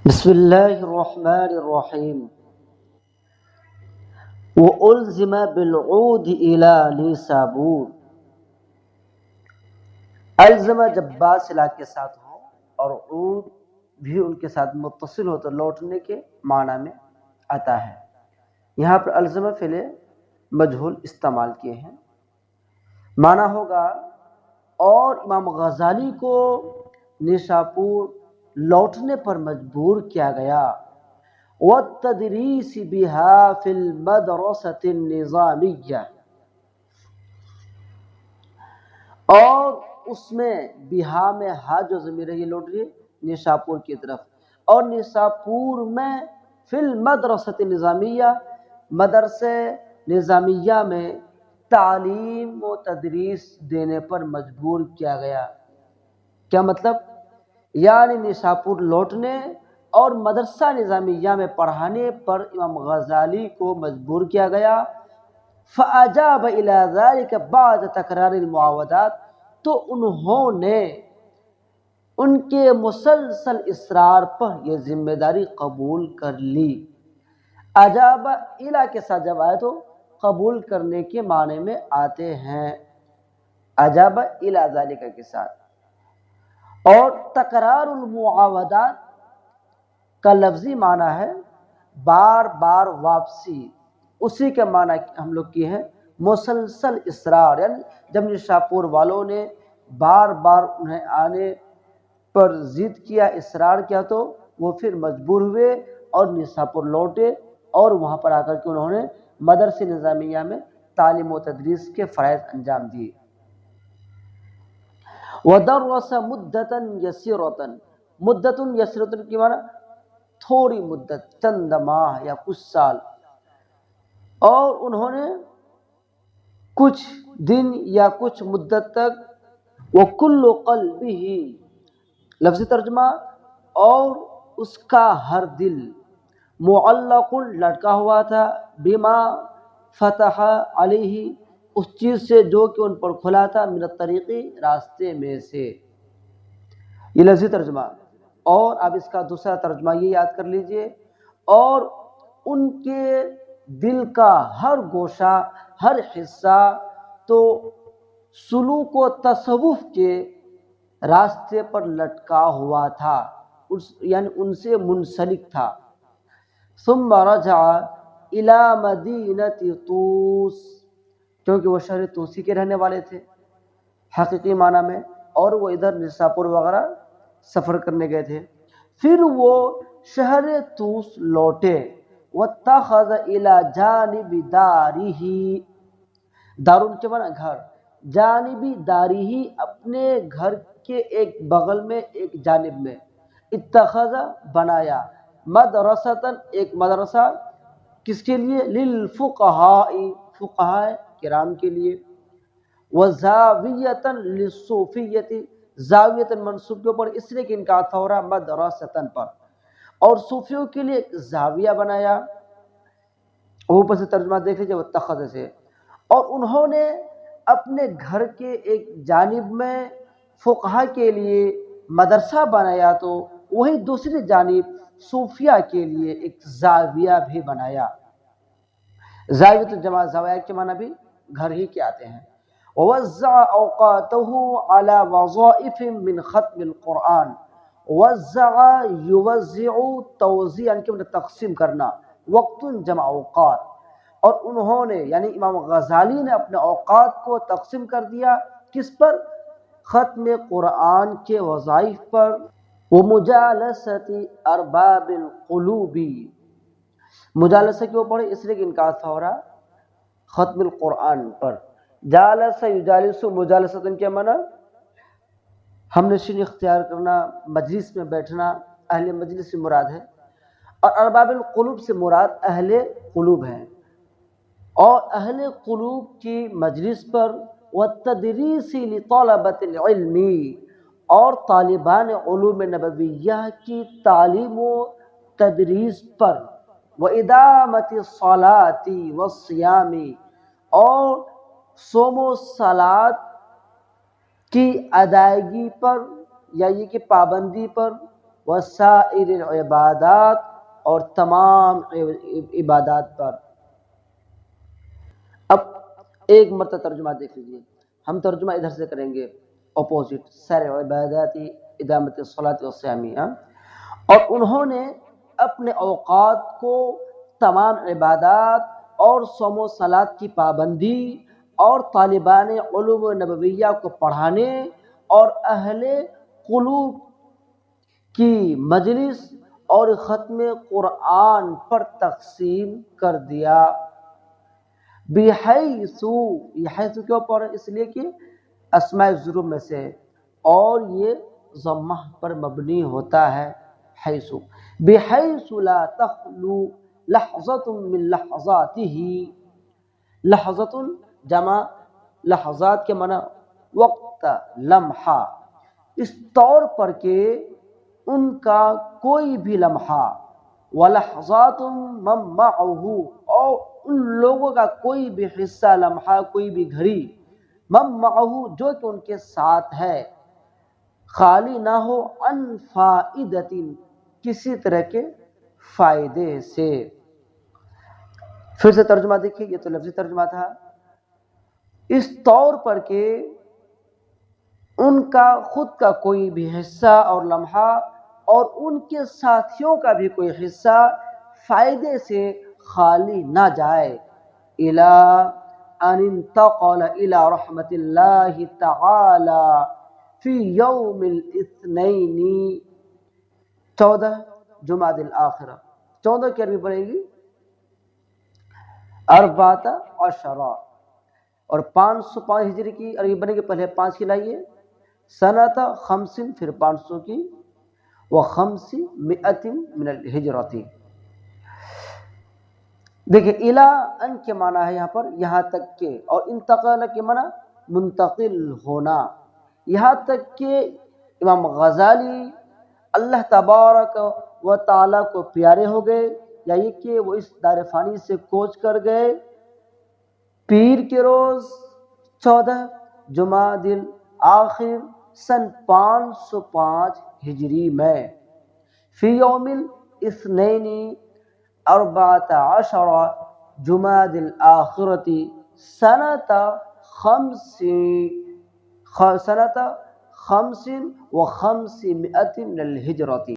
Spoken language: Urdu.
بسم اللہ الرحمن الرحیم وَأُلْزِمَ بِالْعُودِ إِلَى نِسَابُورَ۔ الزمہ جب بعض صلہ کے ساتھ ہو اور عود بھی ان کے ساتھ متصل ہو تو لوٹنے کے معنی میں آتا ہے۔ یہاں پر الزمہ فعل مجہول استعمال کیے ہیں، معنی ہوگا اور امام غزالی کو نیشاپور لوٹنے پر مجبور کیا گیا۔ وَالتَّدْرِيسِ بِهَا فِي الْمَدْرَسَةِ النِّظَامِيَّةِ، اور اس میں بہا میں ہا جو ضمیر ہے یہ لوٹ رہی ہے نیشاپور کی طرف، اور نیشاپور میں فی المدرسۃ النظامیہ مدرسے نظامیہ میں تعلیم و تدریس دینے پر مجبور کیا گیا۔ کیا مطلب؟ یعنی نیشاپور لوٹنے اور مدرسہ نظامیہ میں پڑھانے پر امام غزالی کو مجبور کیا گیا۔ فَأَجَابَ إِلَى ذَلِكَ بَعْدَ تَكْرَارِ الْمُعَاوَضَاتِ، تو انہوں نے ان کے مسلسل اصرار پر یہ ذمہ داری قبول کر لی۔ اجاب الا کے ساتھ جب آئے تو قبول کرنے کے معنی میں آتے ہیں، اجاب الی ذالک کے ساتھ۔ اور تکرار المعاودات کا لفظی معنی ہے بار بار واپسی، اسی کے معنی ہم لوگ کی ہے مسلسل اصرار، یعنی جب نیشاپور والوں نے بار بار انہیں آنے پر ضد کیا، اصرار کیا، تو وہ پھر مجبور ہوئے اور نیشاپور لوٹے اور وہاں پر آ کر کے انہوں نے مدرسہ نظامیہ میں تعلیم و تدریس کے فرائض انجام دیے۔ وَدَرَّسَ مُدَّةً يَسِيرَةً، مدتن یسرتن کی معنی تھوڑی مدت، چند ماہ یا کچھ سال، اور انہوں نے کچھ دن یا کچھ مدت تک وَكُلُّ قَلْبِهِ، لفظی ترجمہ، اور اس کا ہر دل معلق لٹکا ہوا تھا بما فتح علیہ، اس چیز سے جو کہ ان پر کھلا تھا، من الطریقی، راستے میں سے، یہ لفظی ترجمہ۔ اور اب اس کا دوسرا ترجمہ یہ یاد کر لیجئے، اور ان کے دل کا ہر گوشہ، ہر حصہ تو سلوک و تصوف کے راستے پر لٹکا ہوا تھا، یعنی ان سے منسلک تھا۔ ثم رجع الى مدینۃ طوس، کیونکہ وہ شہر طوسی کے رہنے والے تھے حقیقی معنی میں، اور وہ ادھر نیشاپور وغیرہ سفر کرنے گئے تھے۔ پھر وہ شہر طوس لوٹے۔ واتخذ الى جانب دارہ، دارن کے معنی گھر، جانبی دارہ، اپنے گھر کے ایک بغل میں، ایک جانب میں، اتخذ بنایا، مدرسۃ ایک مدرسہ، کس کے لیے؟ للفقہاء، فقہاء کرام کے لیے، وزاویۃ للصوفیۃ، زاویۃ منصوب کے اوپر اس لیے کہ ان کا عطف ہو رہا مدرستن پر، اور صوفیوں کے لیے ایک زاویہ بنایا۔ اوپر سے ترجمہ دیکھ لیجیے واتخذ سے، اور انہوں نے اپنے گھر کے ایک جانب میں فقہا کے لیے مدرسہ بنایا، تو وہی دوسری جانب صوفیہ کے لیے ایک زاویہ بھی بنایا۔ زاویۃ الجماع، زاویہ کے معنی بھی گھر ہی کے آتے ہیں۔ ووزع اوقاتہ علی وظائف من ختم القرآن، وزع یوزع توزیع کے معنی تقسیم کرنا، وقت جمع اوقات، اور انہوں نے یعنی امام غزالی نے اپنے اوقات کو تقسیم کر دیا، کس پر؟ ختم قرآن کے وظائف پر، ومجالسۃ ارباب القلوب، مجالسہ کیوں پڑھے؟ اس لیے کہ ان کا عطف ہو رہا ختم القرآن پر۔ جالس یجالس، مجالستن کیا معنی؟ ہم نشین اختیار کرنا، مجلس میں بیٹھنا، اہل مجلس سے مراد ہے، اور ارباب القلوب سے مراد اہل قلوب ہیں، اور اہل قلوب کی مجلس پر، والتدریس لطلبۃ العلم، اور طالبان علوم نبویہ کی تعلیم و تدریس پر، وادامۃ الصلاۃ والصیام، اور صوم و صلات کی ادائیگی پر یا یہ کہ پابندی پر، وسائر العبادات اور تمام عبادات پر۔ اب ایک مرتبہ ترجمہ دیکھ لیجیے، ہم ترجمہ ادھر سے کریں گے اپوزٹ، سائر عبادات ادامت الصلاۃ والصیام، اور انہوں نے اپنے اوقات کو تمام عبادات اور صوم و صلات کی پابندی اور طالبان علوم نبویہ کو پڑھانے اور اہل قلوب کی مجلس اور ختم قرآن پر تقسیم کر دیا۔ بحیث، یہ حیث کیوں پڑھ رہے؟ اس لیے کہ اسماء الظروف میں سے، اور یہ ضمہ پر مبنی ہوتا ہے، حیث، بحیث لا تخلو لحظۃ من لحظاتہ، لحظۃ جمع لحظات کے معنی وقت، لمحہ، اس طور پر کہ ان کا کوئی بھی لمحہ، ولحظات من معہ، اور ان لوگوں کا کوئی بھی حصہ، لمحہ، کوئی بھی گھڑی، من معہ، جو کہ ان کے ساتھ ہے، خالی نہ ہو عن فائدۃ، کسی طرح کے فائدے سے۔ پھر سے ترجمہ دیکھیے، یہ تو لفظی ترجمہ تھا، اس طور پر کہ ان کا خود کا کوئی بھی حصہ اور لمحہ اور ان کے ساتھیوں کا بھی کوئی حصہ فائدے سے خالی نہ جائے۔ الی ان انتقل الی رحمت اللہ تعالی فی یوم الاثنین 14 جمادی الاخرہ، 14 کی عربی پڑے گی 14 اور 505 ہجری کی عربی بنے گی، پہلے 5 کی لائیے، سنۃ 50، پھر 500 کی، و500 من الہجرۃ۔ دیکھیں الی ان کے معنی ہے یہاں پر یہاں تک کہ، اور انتقال کے معنی منتقل ہونا، یہاں تک کہ امام غزالی اللہ تبارک و تعالیٰ کو پیارے ہو گئے، یا یہ کہ وہ اس دار فانی سے کوچ کر گئے پیر کے روز 14 جمادی الاخر سن 505 ہجری میں، فی یوم الاثنین 14 جمادی الاخرۃ سنۃ 55 من الہجرۃ۔